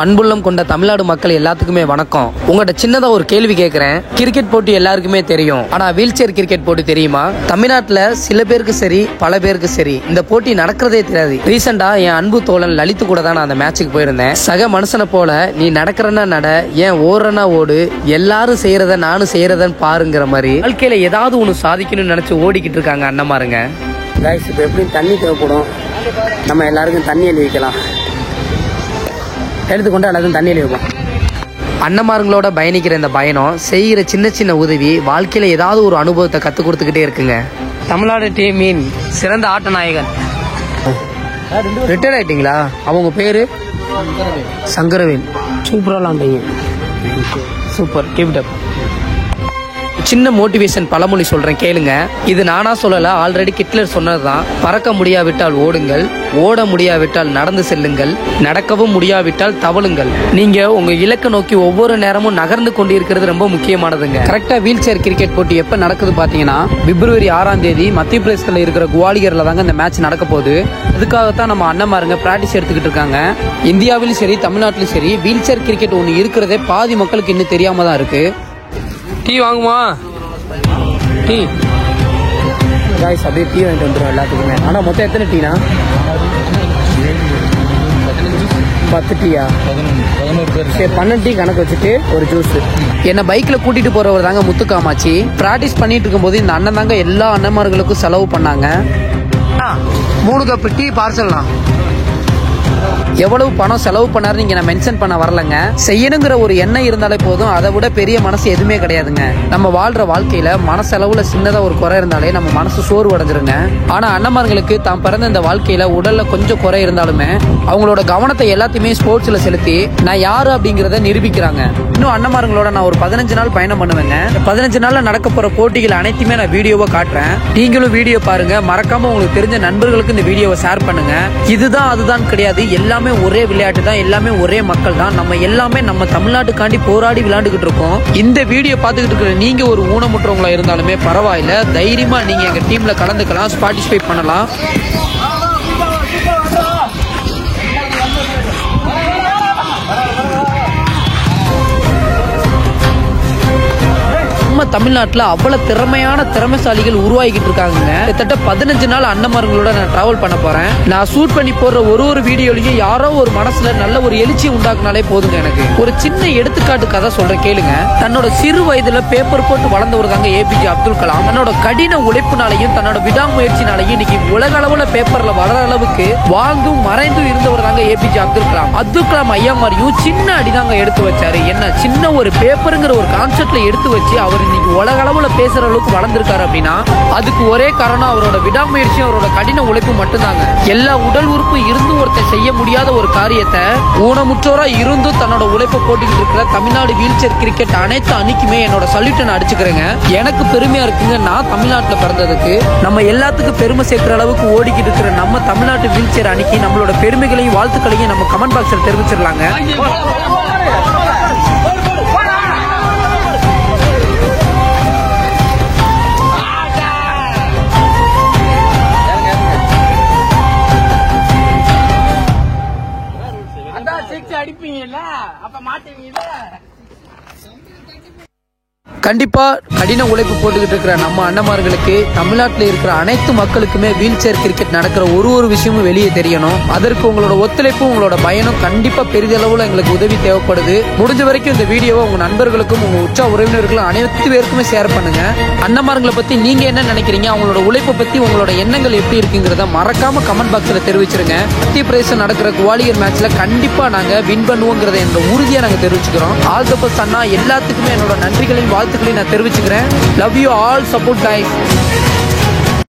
அன்புள்ளம் கொண்ட தமிழ்நாடு மக்கள் எல்லாத்துக்குமே வணக்கம். உங்கள்கிட்ட சின்னதா ஒரு கேள்வி கேட்கிறேன். கிரிக்கெட் போட்டி எல்லாருக்குமே தெரியும், ஆனா வீல் சேர் கிரிக்கெட் போட்டி தெரியுமா? தமிழ்நாட்டுல சில பேருக்கு சரி, பல பேருக்கு சரி, இந்த போட்டி நடக்கிறதே தெரியாது. ரீசெண்டா என் அன்பு தோழன் லலித்து கூட தான் நான் அந்த மேட்சுக்கு போயிருந்தேன். சக மனுஷனை போல நீ நடக்கிறன்னா நட, ஏன் ஓடுறனா ஓடு, எல்லாரும் செய்யறத நானும் செய்யறதன்னு பாருங்கிற மாதிரி வாழ்க்கையில ஏதாவது ஒண்ணு சாதிக்கணும்னு நினைச்சு ஓடிக்கிட்டு இருக்காங்க அண்ணமாருங்க. கைஸ், இப்போ எப்படி தண்ணி தேவைப்படும், நம்ம எல்லாருக்கும் தண்ணி எழுதி வைக்கலாம். எடுத்துக்கொண்டு எல்லாத்தையும் தண்ணியில் வைப்போம். அண்ணமாருங்களோட பயணிக்கிற இந்த பயணம் செய்கிற சின்ன சின்ன உதவி வாழ்க்கையில ஏதாவது ஒரு அனுபவத்தை கற்றுக் கொடுத்துக்கிட்டே இருக்குங்க. தமிழ்நாடு டீமின் சிறந்த ஆட்ட நாயகன் ரிட்டையர் ஆயிட்டீங்களா? அவங்க பேரு சங்கரவேல். சூப்பராக விளாண்டீங்க. Super, keep it up. சின்ன மோட்டிவேஷன் பழமொழி சொல்றேன் கேளுங்க. இது நானா சொல்லல, ஆல்ரெடி ஹிட்லர் சொன்னதுதான். பறக்க முடியாவிட்டால் ஓடுங்கள், ஓட முடியாவிட்டால் நடந்து செல்லுங்கள், நடக்கவும் முடியாவிட்டால் தவழுங்கள். நீங்க உங்க இலக்கை நோக்கி ஒவ்வொரு நேரமும் நகர்ந்து கொண்டிருக்கிறது ரொம்ப முக்கியமானதுங்க. கரெக்டா வீல் சேர் கிரிக்கெட் போட்டி எப்ப நடக்குது பாத்தீங்கன்னா, பிப்ரவரி 6ஆம் தேதி மத்திய பிரதேசத்துல இருக்கிற குவாலியர்ல தாங்க இந்த மேட்ச் நடக்க போகுது. அதுக்காகத்தான் நம்ம அண்ணமாருங்க பிராக்டிஸ் எடுத்துக்கிட்டு இருக்காங்க. இந்தியாவிலும் சரி, தமிழ்நாட்டிலும் சரி, வீல் சேர் கிரிக்கெட் ஒன்று இருக்கிறதே பாதி மக்களுக்கு இன்னும் தெரியாம தான் இருக்கு. டீ வாங்குமா? டீ காய்ஸ், அப்படியே டீ வாங்கிட்டு வந்துடும் எல்லாத்துக்குமே. ஆனால் மொத்தம் எத்தனை டீனா? 10 டீயா? சரி, 12 டீ கணக்கு வச்சுட்டு ஒரு ஜூஸ். என்ன பைக்ல கூட்டிட்டு போறவர் தாங்க முத்துக்காமாச்சி. பிராக்டிஸ் பண்ணிட்டு இருக்கும் போது இந்த அண்ணன் தாங்க எல்லா அண்ணன்மார்களுக்கும் செலவு பண்ணாங்க. 3 கப் டீ பார்சல்லாம். எவ்வளவு பணம் செலவு பண்ணாரு நீங்க நான் மென்ஷன் பண்ண வரலங்க. செய்யணுங்கிற ஒரு எண்ணம் இருந்தாலே போதும், அதை விட பெரிய மனசு எதுவுமே கிடையாதுங்க. நம்ம வாழ்ற வாழ்க்கையில மனசெலவுல சின்னதா ஒரு குறை இருந்தாலே நம்ம மனசு சோர்வு அடைஞ்சிருங்க. ஆனா அண்ணன்மார்களுக்கு தான் பிறந்த இந்த வாழ்க்கையில உடல்ல கொஞ்சம் குறை இருந்தாலுமே அவங்களோட கவனத்தை எல்லாத்தையுமே ஸ்போர்ட்ஸ்ல செலுத்தி நான் யாரு அப்படிங்கறத நிரூபிக்கிறாங்க. இன்னும் அண்ணன்மார்களோட நான் ஒரு 15 நாள் பயணம் பண்ணுவேங்க. 15 நாள்ல நடக்க போற போட்டிகள் அனைத்துமே நான் வீடியோவா காட்டுறேன். நீங்களும் வீடியோ பாருங்க. மறக்காம உங்களுக்கு தெரிஞ்ச நண்பர்களுக்கு இந்த வீடியோவை ஷேர் பண்ணுங்க. இதுதான் அதுதான் கிடையாது, எல்லாமே ஒரே விளையாட்டு தான், எல்லாமே ஒரே மக்கள் தான். நம்ம எல்லாமே நம்ம தமிழ்நாட்டுக்காண்டி போராடி விளையாண்டுகிட்டு இருக்கோம். இந்த வீடியோ பார்த்துக்கிட்டு இருக்கிற நீங்க ஒரு ஊனமுற்றவங்களா இருந்தாலுமே பரவாயில்ல, தைரியமா நீங்க எங்க டீம்ல கலந்துக்கலாம், பார்ட்டிசிபேட் பண்ணலாம். தமிழ்நாட்டில் அவ்வளவு திறமைசாலிகள் உருவாகிட்டு இருக்காங்க. கிட்டத்தட்ட 15 நாள் அண்ணன்மார்களோட நான் டிராவல் பண்ண போறேன். நான் ஷூட் பண்ணி போடுற ஒரு வீடியோலையும் யாரோ ஒரு மனசுல நல்ல ஒரு எழுச்சி உண்டாக்குனாலே போதுங்க. எனக்கு ஒரு சின்ன எடுத்துக்காட்டு கதை சொல்றேன் கேளுங்க. தன்னோட சிறு வயதுல பேப்பர் போட்டு வளர்ந்தவர் தாங்க APJ அப்துல் கலாம். தன்னோட கடின உழைப்புனாலையும் தன்னோட விடாமுயற்சினாலையும் இன்னைக்கு உலக அளவுல பேப்பர்ல வளர அளவுக்கு வாழ்ந்தும் மறைந்தும் இருந்தவர் தாங்க APJ அப்துல் கலாம். அப்துல் கலாம் ஐயா மாதிரியும் சின்ன அடிதாங்க எடுத்து வச்சாரு. என்ன சின்ன ஒரு பேப்பருங்கிற ஒரு கான்செப்ட்ல எடுத்து வச்சு அவர் இன்னைக்கு உலக அளவுல பேசுற அளவுக்கு வளர்ந்திருக்காரு அப்படின்னா அதுக்கு ஒரே காரணம் அவரோட விடாமுயற்சி, அவரோட கடின உழைப்பு மட்டும்தாங்க. எல்லா உடல் உறுப்பு இருந்தும் ஒருத்தர் செய்ய முடியாத ஒரு காரியத்தை ஊனமுற்றோரா இருந்தும் தன்னோட உழைப்பை போட்டுக்கிட்டு இருக்கிற தமிழ்நாடு வீல் சேர் கிரிக்கெட் அனைத்து அணிக்குமே என்னோட சல்யூட்டை நான் அடிச்சுக்கிறேங்க. எனக்கு பெருமையா இருக்குங்க நான் தமிழ்நாட்டில் பிறந்ததுக்கு. நம்ம எல்லாத்துக்கும் பெருமை சேர்க்கிற அளவுக்கு ஓடிக்கிட்டு இருக்கிற நம்ம தமிழ்நாட்டு வீல் சேர் அணிக்கு நம்மளோட பெருமைகளையும் வாழ்த்துக்களையும் நம்ம கமெண்ட் பாக்ஸ்ல தெரிவிச்சிடலாங்க. அடிப்பீங்கல்ல, அப்ப மாட்டீங்கல்ல. கண்டிப்பா கடின உழைப்பு போட்டுக்கிட்டு இருக்கிற நம்ம அண்ணன்மார்களுக்கு, தமிழ்நாட்டில் இருக்கிற அனைத்து மக்களுக்குமே வீல் சேர் கிரிக்கெட் நடக்கிற ஒரு விஷயமும் வெளியே தெரியணும். அதற்கு உங்களோட ஒத்துழைப்பு, உங்களோட பயணம் கண்டிப்பா பெரிதளவுல எங்களுக்கு உதவி தேவைப்படுது. முடிஞ்ச வரைக்கும் இந்த வீடியோவை உங்க நண்பர்களுக்கும் உங்க உற்ற உறவினர்களுக்கும் அனைத்து பேருக்குமே ஷேர் பண்ணுங்க. அண்ணன்மார்களை பத்தி நீங்க என்ன நினைக்கிறீங்க, அவங்களோட உழைப்பை பத்தி உங்களோட எண்ணங்கள் எப்படி இருக்குங்கிறத மறக்காம கமெண்ட் பாக்ஸ்ல தெரிவிச்சிருங்க. மத்திய பிரதேசம் நடக்கிற குவாலியர் மேட்ச்ல கண்டிப்பா நாங்க வின் பண்ணுவோங்கிறத என்ற உறுதியை நாங்க தெரிவிச்சுக்கிறோம். ஆல் தி பெஸ்ட் அண்ணா. எல்லாத்துக்குமே என்னோட நன்றிகளையும் வாழ்த்துக்களையும் நான் தெரிவிச்சுக்கிறேன். Love you all, support guys.